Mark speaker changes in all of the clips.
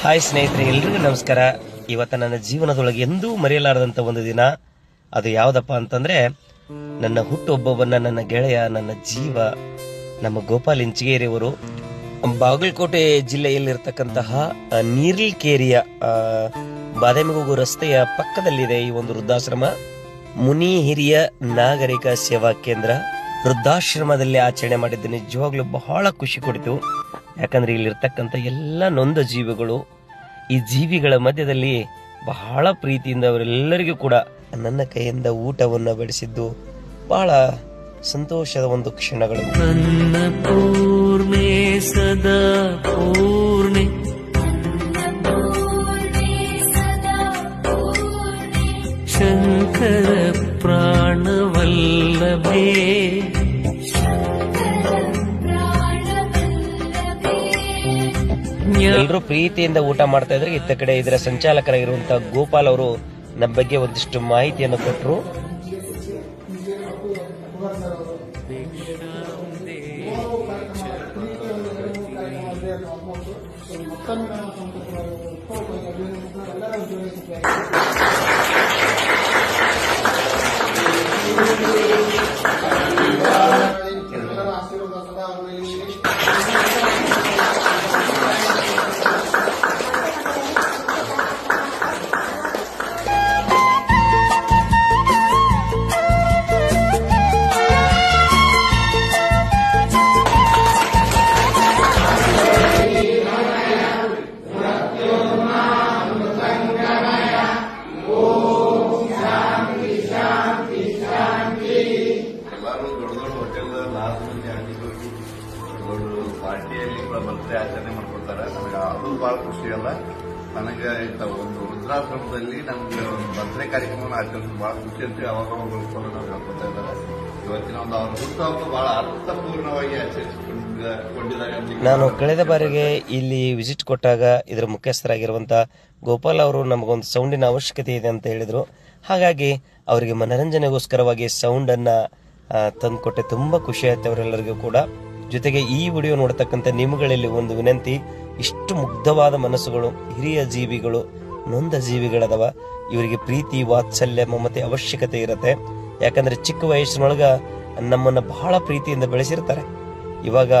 Speaker 1: Hi ಸ್ನೇಹಿತರೆ, ಎಲ್ರಿಗೂ ನಮಸ್ಕಾರ. ಇವತ್ತ ನನ್ನ ಜೀವನದೊಳಗೆ ಎಂದೂ ಮರೆಯಲಾರದಂತ ಒಂದು ದಿನ. ಅದು ಯಾವ್ದಪ್ಪ ಅಂತಂದ್ರೆ, ನನ್ನ ಹುಟ್ಟುಹಬ್ಬವನ್ನ ನನ್ನ ಗೆಳೆಯ, ನನ್ನ ಜೀವ, ನಮ್ಮ ಗೋಪಾಲ್ ಇಂಚಿಗೇರಿ ಅವರು ಬಾಗಲಕೋಟೆ ಜಿಲ್ಲೆಯಲ್ಲಿರ್ತಕ್ಕಂತಹ ನೀರ್ಲಿಕೇರಿಯ ಬಾದಾಮಿಗೋಗು ರಸ್ತೆಯ ಪಕ್ಕದಲ್ಲಿದೆ ಈ ಒಂದು ವೃದ್ಧಾಶ್ರಮ. ಮುನಿ ಹಿರಿಯ ನಾಗರಿಕ ಸೇವಾ ಕೇಂದ್ರ ವೃದ್ಧಾಶ್ರಮದಲ್ಲಿ ಆಚರಣೆ ಮಾಡಿದ್ದು ನಿಜವಾಗ್ಲೂ ಬಹಳ ಖುಷಿ ಕೊಡಿತು. ಯಾಕಂದ್ರೆ ಇಲ್ಲಿರ್ತಕ್ಕಂಥ ಎಲ್ಲ ನೊಂದ ಜೀವಿಗಳು, ಈ ಜೀವಿಗಳ ಮಧ್ಯದಲ್ಲಿ ಬಹಳ ಪ್ರೀತಿಯಿಂದ ಅವರೆಲ್ಲರಿಗೂ ಕೂಡ ನನ್ನ ಕೈಯಿಂದ ಊಟವನ್ನು ಬಡಿಸಿದ್ದು ಬಹಳ ಸಂತೋಷದ ಒಂದು ಕ್ಷಣಗಳು.
Speaker 2: ನನ್ನ ಪೂರ್ಣೆ ಸದಾ ಪೂರ್ಣೆ, ಶಂಕರ ಪ್ರಾಣವಲ್ಲಭೇ,
Speaker 1: ಎಲ್ಲರೂ ಪ್ರೀತಿಯಿಂದ ಊಟ ಮಾಡ್ತಾ ಇದ್ರೆ, ಇತ್ತ ಕಡೆ ಇದರ ಸಂಚಾಲಕರಾಗಿರುವಂತಹ ಗೋಪಾಲ್ ಅವರು ನಮ್ಮ ಬಗ್ಗೆ ಒಂದಿಷ್ಟು ಮಾಹಿತಿಯನ್ನು ಕೊಟ್ಟರು.
Speaker 3: ಪಾರ್ಟಿಯಲ್ಲಿ ಬರ್ತ್ಡೇ ಆಚರಣೆ ಮಾಡ್ಕೊಡ್ತಾರೆ. ನನಗೆ ಅದು ಬಹಳ ಖುಷಿ ಅಲ್ಲ. ನನಗೆ ಇಂಥ ಒಂದು ವೃದ್ಧಾಶ್ರಮದಲ್ಲಿ ನಮ್ಗೆ ಒಂದು ಬರ್ತ್ಡೇ ಕಾರ್ಯಕ್ರಮವನ್ನು ಆಚರಿಸೋದು ಬಹಳ ಖುಷಿ ಅಂತ ಅವಾಗ ನಾವು ಹೇಳ್ಕೊತಾ ಇದ್ದಾರೆ. ಇವತ್ತಿನ ಒಂದು ಅವ್ರ ಹುಟ್ಟುಹಬ್ಬ ಬಹಳ ಅರ್ಥಪೂರ್ಣವಾಗಿ ಆಚರಿಸಿಕೊಂಡಿದ್ದಾರೆ.
Speaker 1: ನಾನು ಕಳೆದ ಬಾರಿಗೆ ಇಲ್ಲಿ ವಿಸಿಟ್ ಕೊಟ್ಟಾಗ ಇದರ ಮುಖ್ಯಸ್ಥರಾಗಿರುವಂತಹ ಗೋಪಾಲ್ ಅವರು ನಮಗೊಂದು ಸೌಂಡಿನ ಅವಶ್ಯಕತೆ ಇದೆ ಅಂತ ಹೇಳಿದ್ರು. ಹಾಗಾಗಿ ಅವರಿಗೆ ಮನರಂಜನೆಗೋಸ್ಕರವಾಗಿ ಸೌಂಡ್ ಅನ್ನ ತಂದುಕೊಟ್ಟೆ. ತುಂಬಾ ಖುಷಿ ಆಯ್ತು ಅವರೆಲ್ಲರಿಗೂ ಕೂಡ. ಜೊತೆಗೆ ಈ ವಿಡಿಯೋ ನೋಡತಕ್ಕಂಥ ನಿಮ್ಮಗಳಲ್ಲಿ ಒಂದು ವಿನಂತಿ, ಇಷ್ಟು ಮುಗ್ಧವಾದ ಮನಸ್ಸುಗಳು, ಹಿರಿಯ ಜೀವಿಗಳು, ನೊಂದ ಜೀವಿಗಳದವ, ಇವರಿಗೆ ಪ್ರೀತಿ, ವಾತ್ಸಲ್ಯ, ಮಮತೆ ಅವಶ್ಯಕತೆ ಇರುತ್ತೆ. ಯಾಕಂದ್ರೆ ಚಿಕ್ಕ ವಯಸ್ಸಿನೊಳಗ ನಮ್ಮನ್ನ ಬಹಳ ಪ್ರೀತಿಯಿಂದ ಬೆಳೆಸಿರ್ತಾರೆ. ಇವಾಗ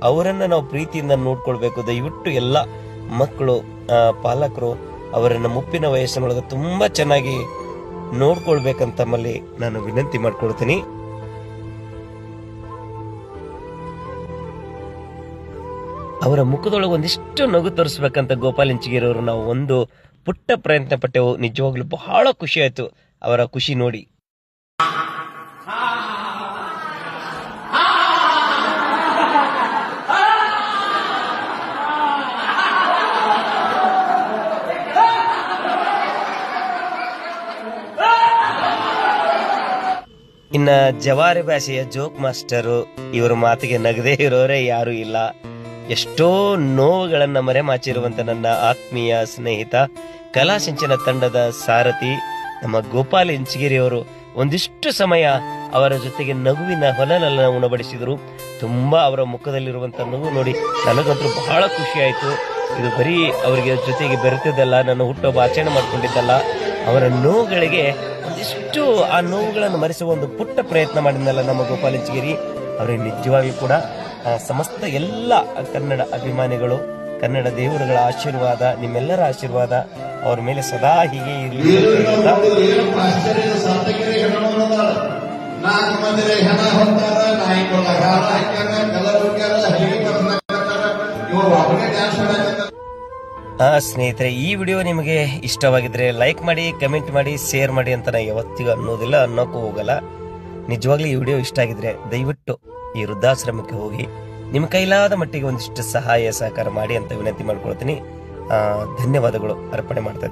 Speaker 1: ಅವರನ್ನ ನಾವು ಪ್ರೀತಿಯಿಂದ ನೋಡ್ಕೊಳ್ಬೇಕು. ದಯವಿಟ್ಟು ಎಲ್ಲ ಮಕ್ಕಳು, ಪಾಲಕರು ಅವರನ್ನ ಮುಪ್ಪಿನ ವಯಸ್ಸಿನೊಳಗ ತುಂಬಾ ಚೆನ್ನಾಗಿ ನೋಡ್ಕೊಳ್ಬೇಕಂತ ತಮ್ಮಲ್ಲಿ ನಾನು ವಿನಂತಿ ಮಾಡ್ಕೊಳ್ತೀನಿ. ಅವರ ಮುಖದೊಳಗೆ ಒಂದಿಷ್ಟು ನಗು ತೋರಿಸ್ಬೇಕಂತ ಗೋಪಾಲ್ ಇಂಚಿಗೇರಿ ಅವರು ನಾವು ಒಂದು ಪುಟ್ಟ ಪ್ರಯತ್ನ ಪಟ್ಟೆವು. ನಿಜವಾಗ್ಲೂ ಬಹಳ ಖುಷಿ ಆಯ್ತು ಅವರ ಖುಷಿ ನೋಡಿ. ಇನ್ನ ಜವಾರಿ ಭಾಷೆಯ ಜೋಕ್ ಮಾಸ್ಟರು, ಇವರ ಮಾತಿಗೆ ನಗದೇ ಇರೋರೇ ಯಾರು ಇಲ್ಲ. ಎಷ್ಟೋ ನೋವುಗಳನ್ನ ಮರೆಮಾಚಿರುವಂತ ನನ್ನ ಆತ್ಮೀಯ ಸ್ನೇಹಿತ, ಕಲಾಸಿಂಚನ ತಂಡದ ಸಾರಥಿ ನಮ್ಮ ಗೋಪಾಲ್ ಇಂಚಿಗೇರಿ ಅವರು ಒಂದಿಷ್ಟು ಸಮಯ ಅವರ ಜೊತೆಗೆ ನಗುವಿನ ಹೊಲನನ್ನ ಉಣಬಡಿಸಿದರು. ತುಂಬಾ ಅವರ ಮುಖದಲ್ಲಿರುವಂತ ನಗು ನೋಡಿ ನನಗಂತೂ ಬಹಳ ಖುಷಿ ಆಯ್ತು. ಇದು ಬರೀ ಅವರಿಗೆ ಜೊತೆಗೆ ಬೆರೆತಿದ್ದಲ್ಲ, ನನ್ನ ಹುಟ್ಟುಹಬ್ಬ ಆಚರಣೆ ಮಾಡ್ಕೊಂಡಿದ್ದಲ್ಲ, ಅವರ ನೋವುಗಳಿಗೆ ಒಂದಿಷ್ಟು ಆ ನೋವುಗಳನ್ನು ಮರೆಸುವ ಒಂದು ಪುಟ್ಟ ಪ್ರಯತ್ನ ಮಾಡಿದ್ನಲ್ಲ ನಮ್ಮ ಗೋಪಾಲ್ ಇಂಚಿಗೇರಿ ಅವರಿಗೆ ನಿಜವಾಗ್ಲೂ ಕೂಡ ಸಮಸ್ತ ಎಲ್ಲ ಕನ್ನಡ ಅಭಿಮಾನಿಗಳು, ಕನ್ನಡ ದೇವರುಗಳ ಆಶೀರ್ವಾದ, ನಿಮ್ಮೆಲ್ಲರ ಆಶೀರ್ವಾದ ಅವ್ರ ಮೇಲೆ ಸದಾ ಹೀಗೆ ಇರಲಿ. ಸ್ನೇಹಿತರೆ, ಈ ವಿಡಿಯೋ ನಿಮಗೆ ಇಷ್ಟವಾಗಿದ್ರೆ ಲೈಕ್ ಮಾಡಿ, ಕಮೆಂಟ್ ಮಾಡಿ, ಶೇರ್ ಮಾಡಿ ಅಂತ ನಾ ಯಾವತ್ತಿಗೂ ಅನ್ನೋದಿಲ್ಲ, ಅನ್ನೋಕ್ಕೂ ಹೋಗಲ್ಲ. ನಿಜವಾಗ್ಲೂ ಈ ವಿಡಿಯೋ ಇಷ್ಟ ಆಗಿದ್ರೆ ದಯವಿಟ್ಟು ಈ ವೃದ್ಧಾಶ್ರಮಕ್ಕೆ ಹೋಗಿ ನಿಮ್ಮ ಕೈಲಾದ ಮಟ್ಟಿಗೆ ಒಂದಿಷ್ಟು ಸಹಾಯ ಸಹಕಾರ ಮಾಡಿ ಅಂತ ವಿನಂತಿ ಮಾಡ್ಕೊಳ್ತೀನಿ. ಧನ್ಯವಾದಗಳು ಅರ್ಪಣೆ ಮಾಡ್ತೇನೆ.